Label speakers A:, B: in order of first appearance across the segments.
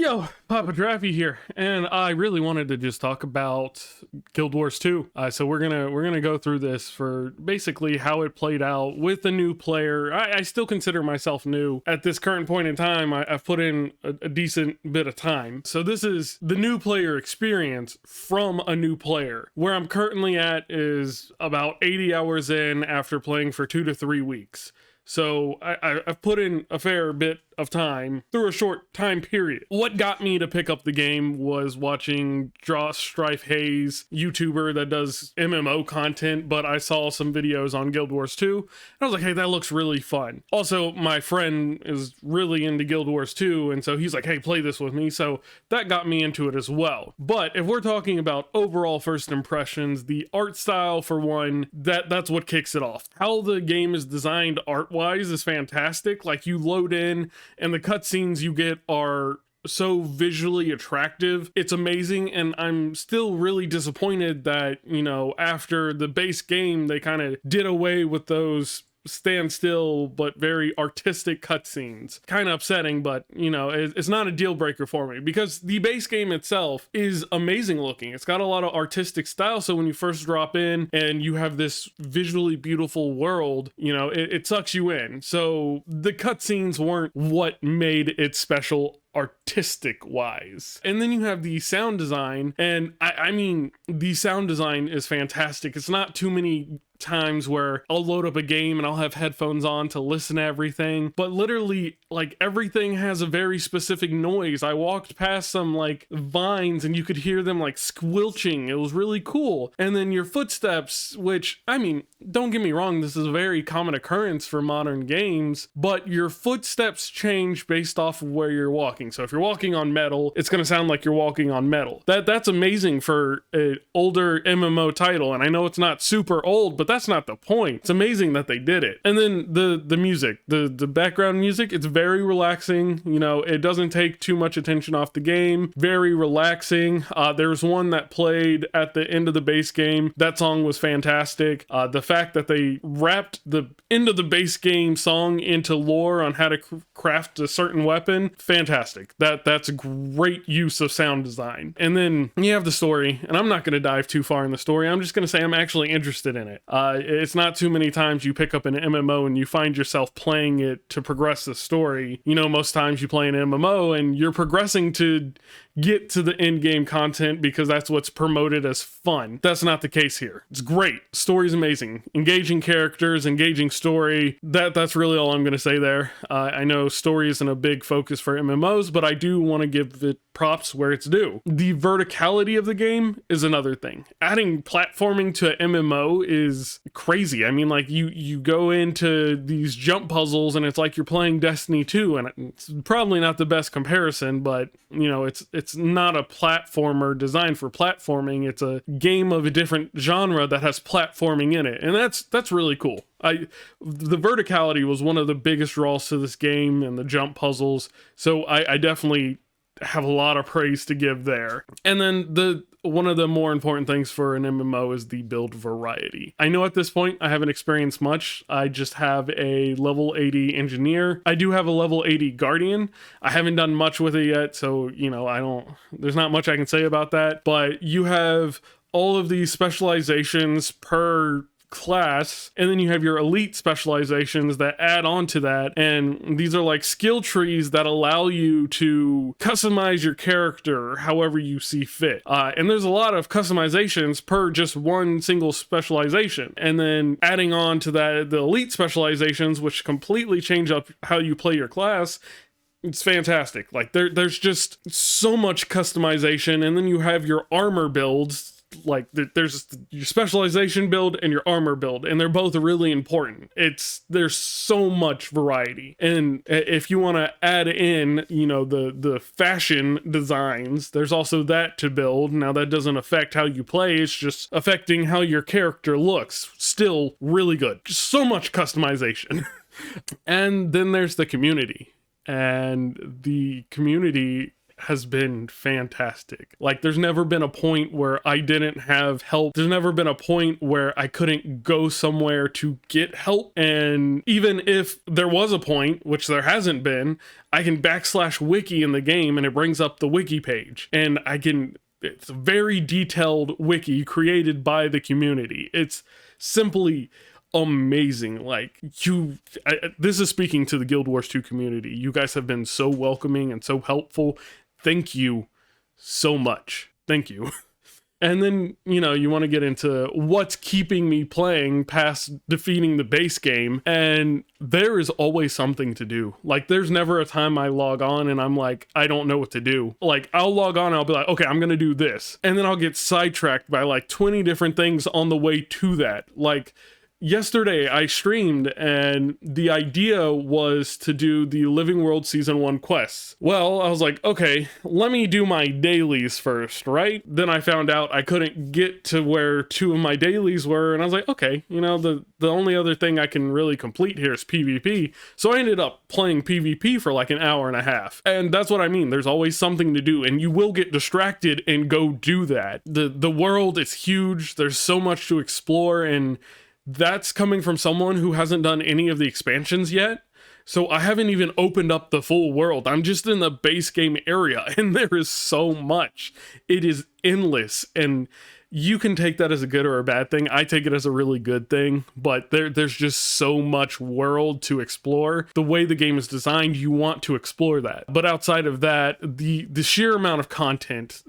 A: Yo, Papa Draffy here, and I really wanted to just talk about Guild Wars 2. So we're gonna go through this for basically how it played out with the new player. I still consider myself new at this current point in time. I've put in a decent bit of time. So this is the new player experience from a new player. Where I'm currently at is about 80 hours in after playing for 2 to 3 weeks. So I've put in a fair bit of time through a short time period. What got me to pick up the game was watching Strife Hayes, YouTuber that does MMO content, but I saw some videos on Guild Wars 2, and I was like, hey, that looks really fun. Also, my friend is really into Guild Wars 2, and so he's like, hey, play this with me, so that got me into it as well. But if we're talking about overall first impressions, the art style, for one, that's what kicks it off. How the game is designed art-wise is fantastic. Like, you load in, and the cutscenes you get are so visually attractive. It's amazing, and I'm still really disappointed that, after the base game, they kind of did away with those standstill but very artistic cutscenes. Kind of upsetting, but it's not a deal breaker for me because the base game itself is amazing looking. It's got a lot of artistic style, so when you first drop in and you have this visually beautiful world, it sucks you in. So the cutscenes weren't what made it special artistic wise. And then you have the sound design, and I mean the sound design is fantastic. It's not too many times where I'll load up a game and I'll have headphones on to listen to everything, but literally like everything has a very specific noise. I walked past some like vines and you could hear them like squelching. It was really cool. And then your footsteps, which I mean, don't get me wrong, this is a very common occurrence for modern games, but your footsteps change based off of where you're walking. So if you're walking on metal, it's going to sound like you're walking on metal. That's amazing for an older MMO title, and I know it's not super old, but that's not the point. It's amazing that they did it. And then the music, the background music, it's very relaxing. It doesn't take too much attention off the game. Very relaxing. There's one that played at the end of the base game. That song was fantastic. The fact that they wrapped the end of the base game song into lore on how to craft a certain weapon, fantastic. That's a great use of sound design. And then you have the story, and I'm not going to dive too far in the story. I'm just going to say I'm actually interested in it. It's not too many times you pick up an MMO and you find yourself playing it to progress the story. Most times you play an MMO and you're progressing to get to the end game content because that's what's promoted as fun. That's not the case here. It's great. Story's amazing. Engaging characters, engaging story. That's really all I'm going to say there. I know story isn't a big focus for MMOs, but I do want to give it props where it's due. The verticality of the game is another thing. Adding platforming to an MMO is crazy. I mean, like you go into these jump puzzles and it's like you're playing Destiny 2, and it's probably not the best comparison, but it's not a platformer designed for platforming. It's a game of a different genre that has platforming in it, and that's really cool. The verticality was one of the biggest draws to this game, and the jump puzzles, so I definitely have a lot of praise to give there. And then one of the more important things for an MMO is the build variety. I know at this point I haven't experienced much. I just have a level 80 engineer. I do have a level 80 guardian. I haven't done much with it yet, so there's not much I can say about that. But you have all of these specializations per class, and then you have your elite specializations that add on to that, and these are like skill trees that allow you to customize your character however you see fit, and there's a lot of customizations per just one single specialization. And then adding on to that, the elite specializations, which completely change up how you play your class. It's fantastic. Like there's just so much customization. And then you have your armor builds. Like there's your specialization build and your armor build, and they're both really important. There's so much variety. And if you want to add in the fashion designs, there's also that to build. Now that doesn't affect how you play, it's just affecting how your character looks. Still really good. Just so much customization. And then there's the community, and the community has been fantastic. Like, there's never been a point where I didn't have help. There's never been a point where I couldn't go somewhere to get help. And even if there was a point, which there hasn't been, I can /wiki in the game and it brings up the wiki page. And it's a very detailed wiki created by the community. It's simply amazing. Like, this is speaking to the Guild Wars 2 community. You guys have been so welcoming and so helpful. Thank you so much. Thank you. And then, you want to get into what's keeping me playing past defeating the base game. And there is always something to do. Like, there's never a time I log on and I'm like, I don't know what to do. Like, I'll log on and I'll be like, okay, I'm going to do this. And then I'll get sidetracked by like 20 different things on the way to that. Like, yesterday I streamed and the idea was to do the Living World Season 1 quests. Well, I was like, okay, let me do my dailies first, right? Then I found out I couldn't get to where 2 of my dailies were, and I was like, okay, the only other thing I can really complete here is PvP. So I ended up playing PvP for like an hour and a half. And that's what I mean. There's always something to do, and you will get distracted and go do that. The world is huge. There's so much to explore, and that's coming from someone who hasn't done any of the expansions yet. So I haven't even opened up the full world. I'm just in the base game area, and there is so much. It is endless, and you can take that as a good or a bad thing. I take it as a really good thing, but there's just so much world to explore. The way the game is designed, you want to explore that. But outside of that, the sheer amount of content,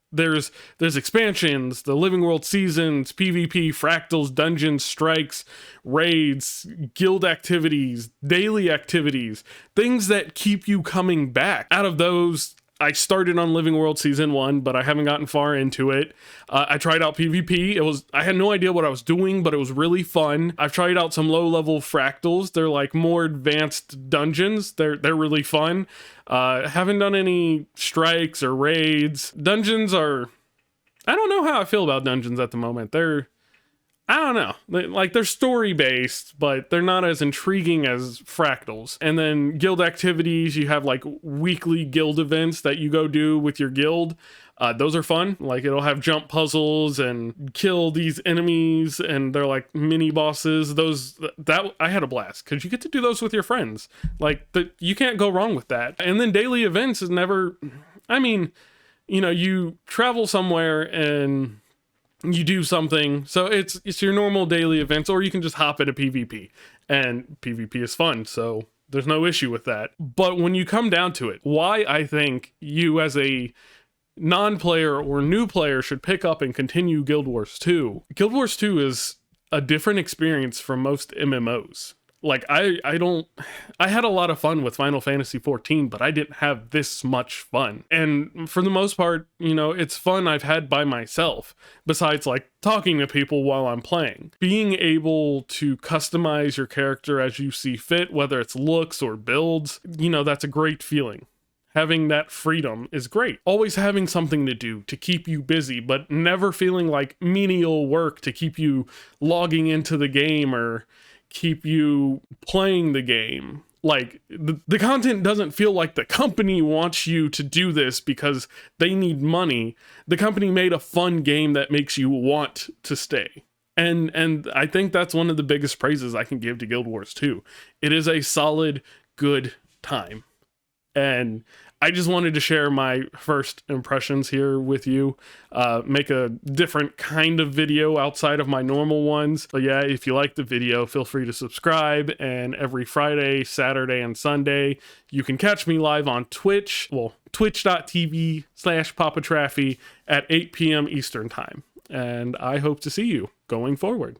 A: there's expansions, the Living World seasons, PvP, fractals, dungeons, strikes, raids, guild activities, daily activities, things that keep you coming back. Out of those, I started on Living World Season 1, but I haven't gotten far into it. I tried out PvP. I had no idea what I was doing, but it was really fun. I've tried out some low-level fractals. They're like more advanced dungeons. They're really fun. Haven't done any strikes or raids. Dungeons are... I don't know how I feel about dungeons at the moment. I don't know. They're story-based, but they're not as intriguing as fractals. And then guild activities, you have like weekly guild events that you go do with your guild. Those are fun. Like, it'll have jump puzzles and kill these enemies, and they're like mini bosses. That I had a blast because you get to do those with your friends. Like, you can't go wrong with that. And then daily events is never... I mean, you travel somewhere and you do something, so it's your normal daily events, or you can just hop into PvP, and PvP is fun, so there's no issue with that. But when you come down to it, why I think you as a non-player or new player should pick up and continue Guild Wars 2. Guild Wars 2 is a different experience from most MMOs. Like, I had a lot of fun with Final Fantasy 14, but I didn't have this much fun. And for the most part, it's fun I've had by myself, besides like talking to people while I'm playing. Being able to customize your character as you see fit, whether it's looks or builds, that's a great feeling. Having that freedom is great. Always having something to do to keep you busy, but never feeling like menial work to keep you logging into the game or keep you playing the game. Like, the content doesn't feel like the company wants you to do this because they need money. The company made a fun game that makes you want to stay. And I think that's one of the biggest praises I can give to Guild Wars 2. It is a solid, good time. And I just wanted to share my first impressions here with you, make a different kind of video outside of my normal ones. So yeah, if you like the video, feel free to subscribe, and every Friday, Saturday, and Sunday, you can catch me live on Twitch, twitch.tv/PapaTraffy at 8 p.m. Eastern Time. And I hope to see you going forward.